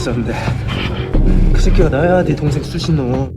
있었는데 그 새끼가 나야. 네 동생 수신호.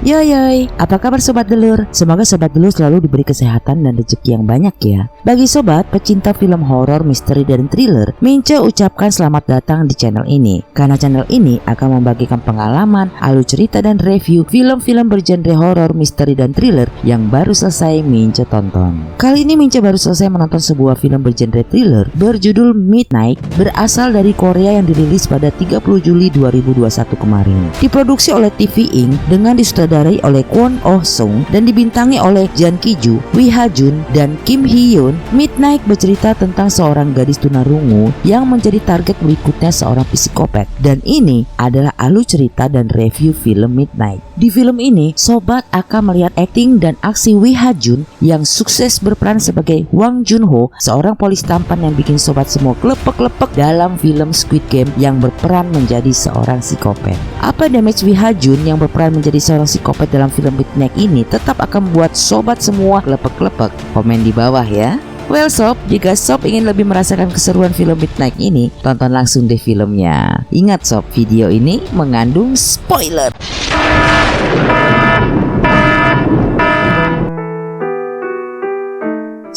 Yoyoy, apa kabar Sobat Delur? Semoga Sobat Delur selalu diberi kesehatan dan rezeki yang banyak ya. Bagi Sobat pecinta film horor, misteri, dan thriller, Mince ucapkan selamat datang di channel ini. Karena channel ini akan membagikan pengalaman, alur cerita, dan review film-film bergenre horor, misteri, dan thriller yang baru selesai Mince tonton. Kali ini Mince baru selesai menonton sebuah film bergenre thriller berjudul Midnight, berasal dari Korea yang dirilis pada 30 Juli 2021 kemarin. Diproduksi oleh TV Ink dengan disutradarai oleh Kwon Oh Sung dan dibintangi oleh Jang Ki-ju, Wi Ha-jun, dan Kim Hee-yeon. Midnight bercerita tentang seorang gadis tunarungu yang menjadi target berikutnya seorang psikopat, dan ini adalah alur cerita dan review film Midnight. Di film ini, Sobat akan melihat akting dan aksi Wi Ha-jun yang sukses berperan sebagai Hwang Jun-ho, seorang polisi tampan yang bikin Sobat semua klepek-klepek dalam film Squid Game yang berperan menjadi seorang psikopat. Apa damage Wi Ha-jun yang berperan menjadi seorang psikopat dalam film Midnight ini tetap akan membuat Sobat semua klepek-klepek? Komen di bawah ya. Well Sob, jika Sob ingin lebih merasakan keseruan film Midnight ini, tonton langsung deh filmnya. Ingat Sob, video ini mengandung spoiler.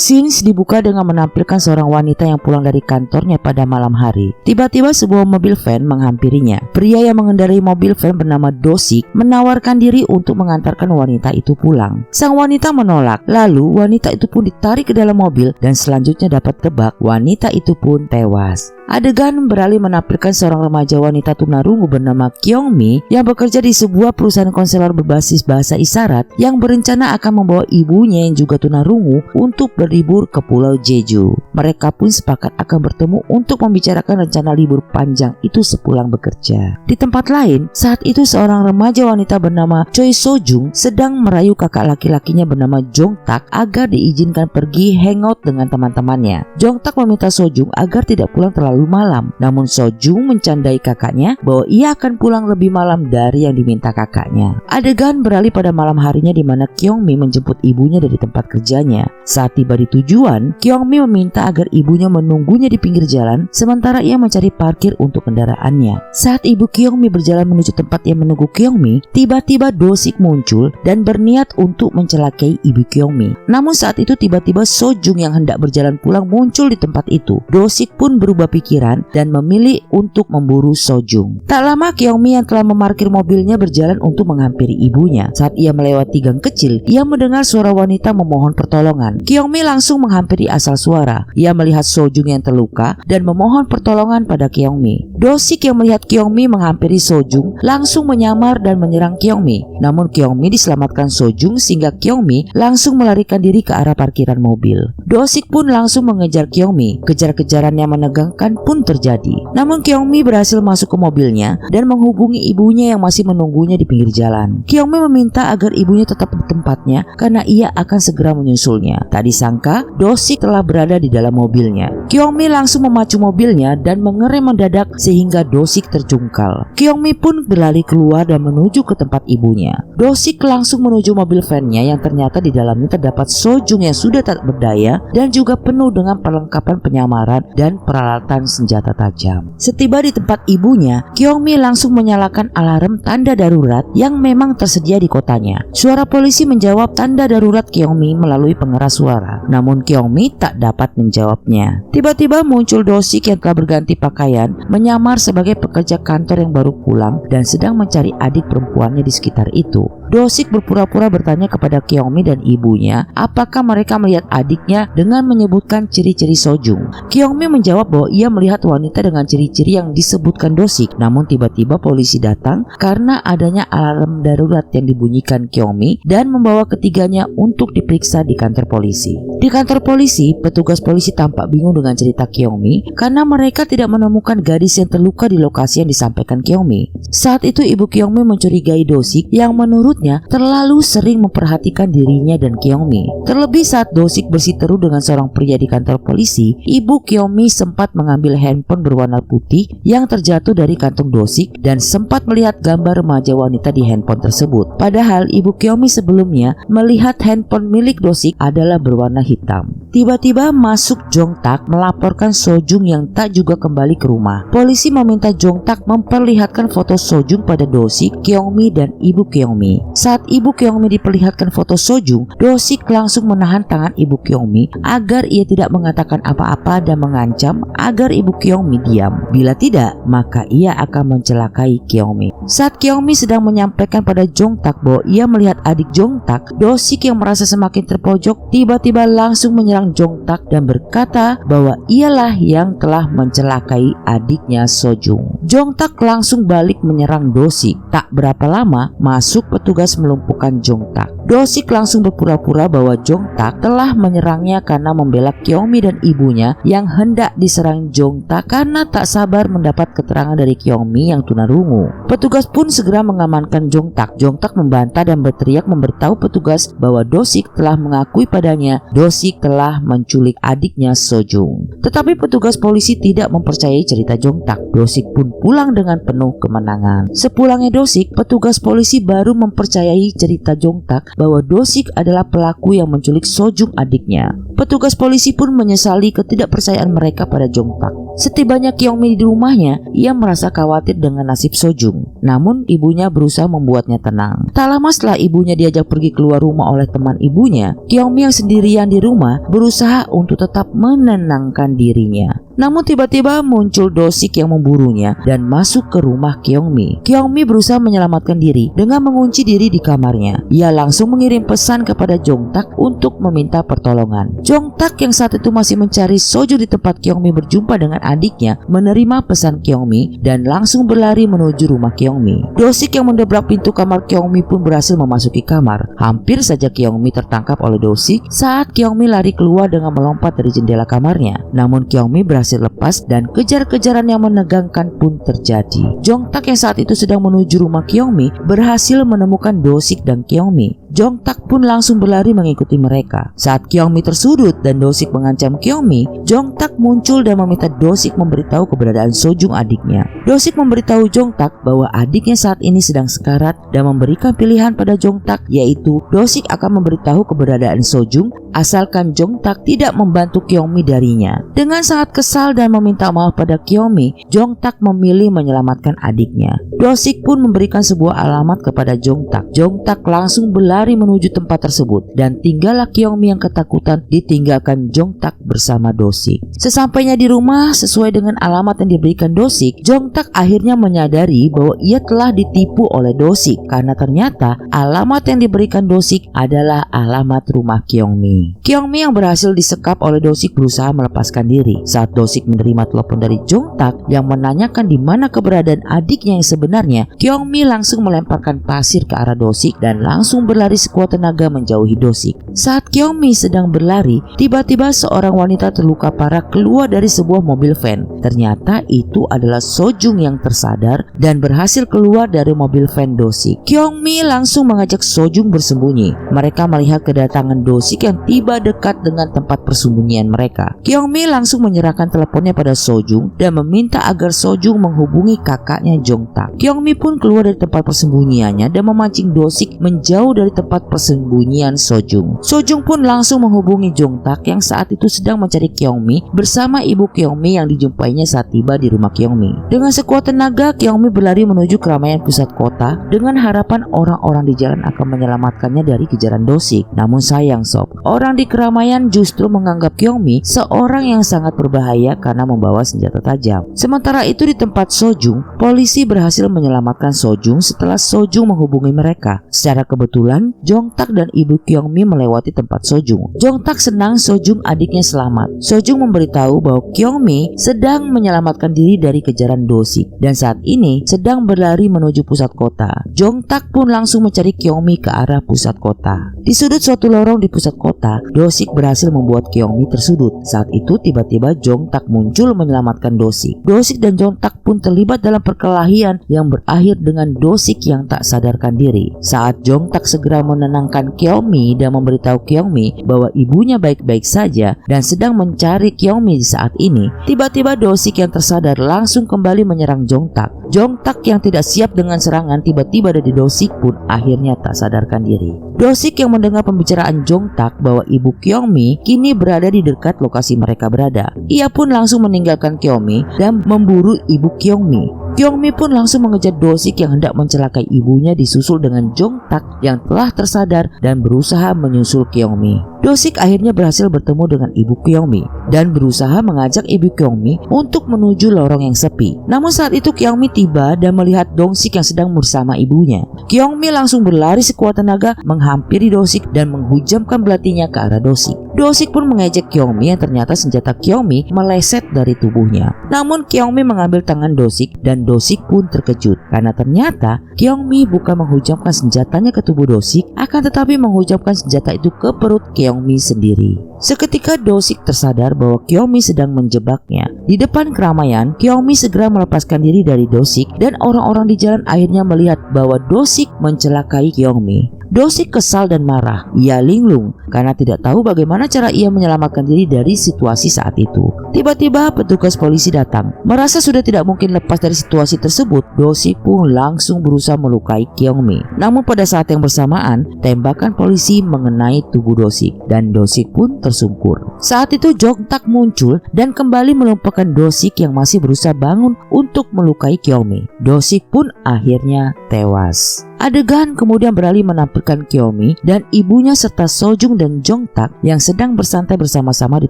Scenes dibuka dengan menampilkan seorang wanita yang pulang dari kantornya pada malam hari. Tiba-tiba sebuah mobil van menghampirinya. Pria yang mengendarai mobil van bernama Do-sik menawarkan diri untuk mengantarkan wanita itu pulang. Sang wanita menolak. Lalu wanita itu pun ditarik ke dalam mobil dan selanjutnya dapat tebak, wanita itu pun tewas. Adegan beralih menampilkan seorang remaja wanita tunarungu bernama Kyung-mi yang bekerja di sebuah perusahaan konselor berbasis bahasa isyarat yang berencana akan membawa ibunya yang juga tunarungu untuk berlibur ke Pulau Jeju. Mereka pun sepakat akan bertemu untuk membicarakan rencana libur panjang itu sepulang bekerja. Di tempat lain, saat itu seorang remaja wanita bernama Choi So-jung sedang merayu kakak laki-lakinya bernama Jong-tak agar diizinkan pergi hangout dengan teman-temannya. Jong-tak meminta So-jung agar tidak pulang terlalu malam, namun So-jung mencandai kakaknya bahwa ia akan pulang lebih malam dari yang diminta kakaknya. Adegan beralih pada malam harinya di mana Kyung-mi menjemput ibunya dari tempat kerjanya. Saat tiba di tujuan, Kyung-mi meminta agar ibunya menunggunya di pinggir jalan sementara ia mencari parkir untuk kendaraannya. Saat ibu Kyung-mi berjalan menuju tempat yang menunggu Kyung-mi, tiba-tiba Do-sik muncul dan berniat untuk mencelakai ibu Kyung-mi. Namun saat itu tiba-tiba So-jung yang hendak berjalan pulang muncul di tempat itu. Do-sik pun berubah pikiran dan memilih untuk memburu So-jung. Tak lama Kyung-mi yang telah memarkir mobilnya berjalan untuk menghampiri ibunya. Saat ia melewati gang kecil, ia mendengar suara wanita memohon pertolongan. Kyung-mi langsung menghampiri asal suara. Ia melihat So-jung yang terluka dan memohon pertolongan pada Kyung-mi. Do-sik yang melihat Kyung-mi menghampiri So-jung langsung menyamar dan menyerang Kyung-mi. Namun Kyung-mi diselamatkan So-jung sehingga Kyung-mi langsung melarikan diri ke arah parkiran mobil. Do-sik pun langsung mengejar Kyung-mi. Kejar-kejaran yang menegangkan pun terjadi. Namun Kyung-mi berhasil masuk ke mobilnya dan menghubungi ibunya yang masih menunggunya di pinggir jalan. Kyung-mi meminta agar ibunya tetap di tempatnya karena ia akan segera menyusulnya. Tak disangka Do-sik telah berada di dalam mobilnya. Kyung-mi langsung memacu mobilnya dan mengerem mendadak sehingga Do-sik terjungkal. Kyung-mi pun berlari keluar dan menuju ke tempat ibunya. Do-sik langsung menuju mobil van-nya yang ternyata di dalamnya terdapat So-jung yang sudah tak berdaya dan juga penuh dengan perlengkapan penyamaran dan peralatan senjata tajam. Setiba di tempat ibunya, Kyung-mi langsung menyalakan alarm tanda darurat yang memang tersedia di kotanya. Suara polisi menjawab tanda darurat Kyung-mi melalui pengeras suara. Namun Kyung-mi tak dapat menjawabnya. Tiba-tiba muncul Do-sik yang telah berganti pakaian, menyamar sebagai pekerja kantor yang baru pulang dan sedang mencari adik perempuannya di sekitar itu. Do-sik berpura-pura bertanya kepada Kyung-mi dan ibunya apakah mereka melihat adiknya dengan menyebutkan ciri-ciri So-jung. Kyung-mi menjawab bahwa ia melihat wanita dengan ciri-ciri yang disebutkan Do-sik. Namun tiba-tiba polisi datang karena adanya alarm darurat yang dibunyikan Kyung-mi dan membawa ketiganya untuk diperiksa di kantor polisi. Di kantor polisi, petugas polisi tampak bingung dengan cerita Kyung-mi karena mereka tidak menemukan gadis yang terluka di lokasi yang disampaikan Kyung-mi. Saat itu ibu Kyung-mi mencurigai Do-sik yang menurut adiknya terlalu sering memperhatikan dirinya dan Kyungmi. Terlebih saat Dosik bersiteru dengan seorang pria di kantor polisi, ibu Kyungmi sempat mengambil handphone berwarna putih yang terjatuh dari kantung Dosik dan sempat melihat gambar remaja wanita di handphone tersebut. Padahal ibu Kyungmi sebelumnya melihat handphone milik Dosik adalah berwarna hitam. Tiba-tiba masuk Jong Tak melaporkan Sojung yang tak juga kembali ke rumah. Polisi meminta Jong Tak memperlihatkan foto Sojung pada Dosik, Kyungmi dan ibu Kyungmi. Saat ibu Kyungmi diperlihatkan foto Sojung, Dosik langsung menahan tangan ibu Kyungmi agar ia tidak mengatakan apa-apa dan mengancam agar ibu Kyungmi diam. Bila tidak, maka ia akan mencelakai Kyungmi. Saat Kyungmi sedang menyampaikan pada Jong Tak bahwa ia melihat adik Jong Tak, Dosik yang merasa semakin terpojok tiba-tiba langsung menyerang Jong Tak dan berkata bahwa ialah yang telah mencelakai adiknya Sojung. Jong Tak langsung balik menyerang Dosik. Tak berapa lama masuk petugas melumpuhkan Jong Tak. Dosik langsung berpura-pura bahwa Jong Tak telah menyerangnya karena membela Kyungmi dan ibunya yang hendak diserang Jong Tak karena tak sabar mendapat keterangan dari Kyungmi yang tunarungu. Petugas pun segera mengamankan Jong Tak. Jong Tak membantah dan berteriak memberitahu petugas bahwa Dosik telah mengakui padanya Dosik telah menculik adiknya Sojung. Tetapi petugas polisi tidak mempercayai cerita Jong Tak. Dosik pun pulang dengan penuh kemenangan. Sepulangnya Dosik, petugas polisi baru mempercayai cerita Jong Tak bahwa Dosik adalah pelaku yang menculik Sojung adiknya. Petugas polisi pun menyesali ketidakpercayaan mereka pada Jong Tak. Setibanya Kyungmi di rumahnya, ia merasa khawatir dengan nasib Sojung. Namun ibunya berusaha membuatnya tenang. Tak lama setelah ibunya diajak pergi keluar rumah oleh teman ibunya, Kyungmi yang sendirian di rumah berusaha untuk tetap menenangkan dirinya. Namun tiba-tiba muncul Dosik yang memburunya dan masuk ke rumah Kyungmi. Kyungmi berusaha menyelamatkan diri dengan mengunci diri di kamarnya. Ia langsung mengirim pesan kepada Jong Tak untuk meminta pertolongan. Jong Tak yang saat itu masih mencari Sojung di tempat Kyungmi berjumpa dengan adiknya menerima pesan Kyungmi dan langsung berlari menuju rumah Kyungmi. Dosik yang mendobrak pintu kamar Kyungmi pun berhasil memasuki kamar. Hampir saja Kyungmi tertangkap oleh Dosik saat Kyungmi lari keluar dengan melompat dari jendela kamarnya. Namun Kyungmi berhasil lepas dan kejar-kejaran yang menegangkan pun terjadi. Jong Tak yang saat itu sedang menuju rumah Kyungmi berhasil menemukan Dosik dan Kyungmi. Jong Tak pun langsung berlari mengikuti mereka. Saat Kyungmi tersudut dan Dosik mengancam Kyungmi, Jong Tak muncul dan meminta Dosik memberitahu keberadaan Sojung adiknya. Dosik memberitahu Jong Tak bahwa adiknya saat ini sedang sekarat dan memberikan pilihan pada Jong Tak, yaitu Dosik akan memberitahu keberadaan Sojung asalkan Jong Tak tidak membantu Kyungmi darinya. Dengan sangat kesal dan meminta maaf pada Kyungmi, Jong Tak memilih menyelamatkan adiknya. Dosik pun memberikan sebuah alamat kepada Jong Tak. Jong Tak langsung berlari menuju tempat tersebut dan tinggallah Kyungmi yang ketakutan ditinggalkan Jong Tak bersama Dosik. Sesampainya di rumah sesuai dengan alamat yang diberikan Dosik, Jong Tak akhirnya menyadari bahwa ia telah ditipu oleh Dosik karena ternyata alamat yang diberikan Dosik adalah alamat rumah Kyungmi. Kyungmi yang berhasil disekap oleh Dosik berusaha melepaskan diri. Saat Dosik menerima telepon dari Jong Tak yang menanyakan di mana keberadaan adiknya yang sebenarnya, Kyungmi langsung melemparkan pasir ke arah Dosik dan langsung berlari sekuat tenaga menjauhi Dosik. Saat Kyungmi sedang berlari, tiba-tiba seorang wanita terluka parah keluar dari sebuah mobil van. Ternyata itu adalah Sojung yang tersadar dan berhasil keluar dari mobil van Dosik. Kyungmi langsung mengajak Sojung bersembunyi. Mereka melihat kedatangan Dosik yang tiba dekat dengan tempat persembunyian mereka. Kyungmi langsung menyerahkan teleponnya pada Sojung dan meminta agar Sojung menghubungi kakaknya Jong Tak. Kyungmi pun keluar dari tempat persembunyiannya dan memancing Dosik menjauh dari tempat persembunyian Sojung. Sojung pun langsung menghubungi Jong Tak yang saat itu sedang mencari Kyungmi bersama ibu Kyungmi yang dijumpainya saat tiba di rumah Kyungmi. Dengan sekuat tenaga, Kyungmi berlari menuju keramaian pusat kota dengan harapan orang-orang di jalan akan menyelamatkannya dari kejaran Dosik. Namun sayang sob, orang di keramaian justru menganggap Kyungmi seorang yang sangat berbahaya karena membawa senjata tajam. Sementara itu di tempat Sojung, polisi berhasil menyelamatkan Sojung setelah Sojung menghubungi mereka. Secara kebetulan, Jong Tak dan ibu Kyungmi melewati tempat Sojung. Jong Tak senang Sojung adiknya selamat. Sojung memberitahu bahwa Kyungmi sedang menyelamatkan diri dari kejaran Dosik dan saat ini sedang berlari menuju pusat kota. Jong Tak pun langsung mencari Kyungmi ke arah pusat kota. Di sudut suatu lorong di pusat kota, ternyata Do-sik berhasil membuat Kyung-mi tersudut. Saat itu tiba-tiba Jong-tak muncul menyelamatkan Do-sik. Do-sik dan Jong-tak pun terlibat dalam perkelahian yang berakhir dengan Do-sik yang tak sadarkan diri. Saat Jong-tak segera menenangkan Kyung-mi dan memberitahu Kyung-mi bahwa ibunya baik-baik saja dan sedang mencari Kyung-mi di saat ini, tiba-tiba Do-sik yang tersadar langsung kembali menyerang Jong-tak. Jong-tak yang tidak siap dengan serangan tiba-tiba dari Do-sik pun akhirnya tak sadarkan diri. Do-sik yang mendengar pembicaraan Jong-tak bahwa ibu Kyung-mi kini berada di dekat lokasi mereka berada. Ia pun langsung meninggalkan Kyung-mi dan memburu ibu Kyung-mi. Kyung-mi pun langsung mengejar Do-sik yang hendak mencelakai ibunya, disusul dengan Jong-tak yang telah tersadar dan berusaha menyusul Kyung-mi. Do-sik akhirnya berhasil bertemu dengan ibu Kyung-mi dan berusaha mengajak ibu Kyung-mi untuk menuju lorong yang sepi. Namun saat itu Kyung-mi tiba dan melihat Do-sik yang sedang bersama ibunya. Kyung-mi langsung berlari sekuat tenaga menghampiri Do-sik dan menghujamkan belatinya ke arah Do-sik. Do-sik pun mengejek Kyung-mi yang ternyata senjata Kyung-mi meleset dari tubuhnya. Namun Kyung-mi mengambil tangan Do-sik dan Do-sik pun terkejut karena ternyata Kyung-mi bukan menghujamkan senjatanya ke tubuh Do-sik, akan tetapi menghujamkan senjata itu ke perut Kyung-mi sendiri. Seketika Do-sik tersadar bahwa Kyung-mi sedang menjebaknya. Di depan keramaian, Kyung-mi segera melepaskan diri dari Do-sik dan orang-orang di jalan akhirnya melihat bahwa Do-sik mencelakai Kyung-mi. Do-sik kesal dan marah. Ia linglung karena tidak tahu bagaimana cara ia menyelamatkan diri dari situasi saat itu. Tiba-tiba petugas polisi datang. Merasa sudah tidak mungkin lepas dari situasi tersebut, Do-sik pun langsung berusaha melukai Kyung-mi. Namun pada saat yang bersamaan, tembakan polisi mengenai tubuh Do-sik dan Do-sik pun tersungkur. Saat itu Jong-tak muncul dan kembali melupakan Do-sik yang masih berusaha bangun untuk melukai Kyung-mi. Do-sik pun akhirnya tewas. Adegan kemudian beralih menampilkan Kyung-mi dan ibunya serta Sojung dan Jong-tak yang sedang bersantai bersama-sama di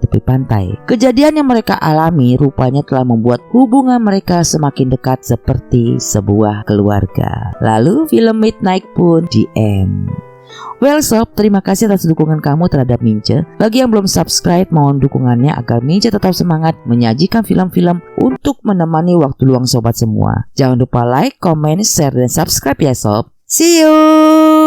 tepi pantai. Kejadian yang mereka alami rupanya telah membuat hubungan mereka semakin dekat seperti sebuah keluarga. Lalu film Midnight pun di end. Well sob, terima kasih atas dukungan kamu terhadap Mince. Bagi yang belum subscribe, mohon dukungannya agar Mince tetap semangat menyajikan film-film untuk menemani waktu luang sobat semua. Jangan lupa like, comment, share, dan subscribe ya sob. See you!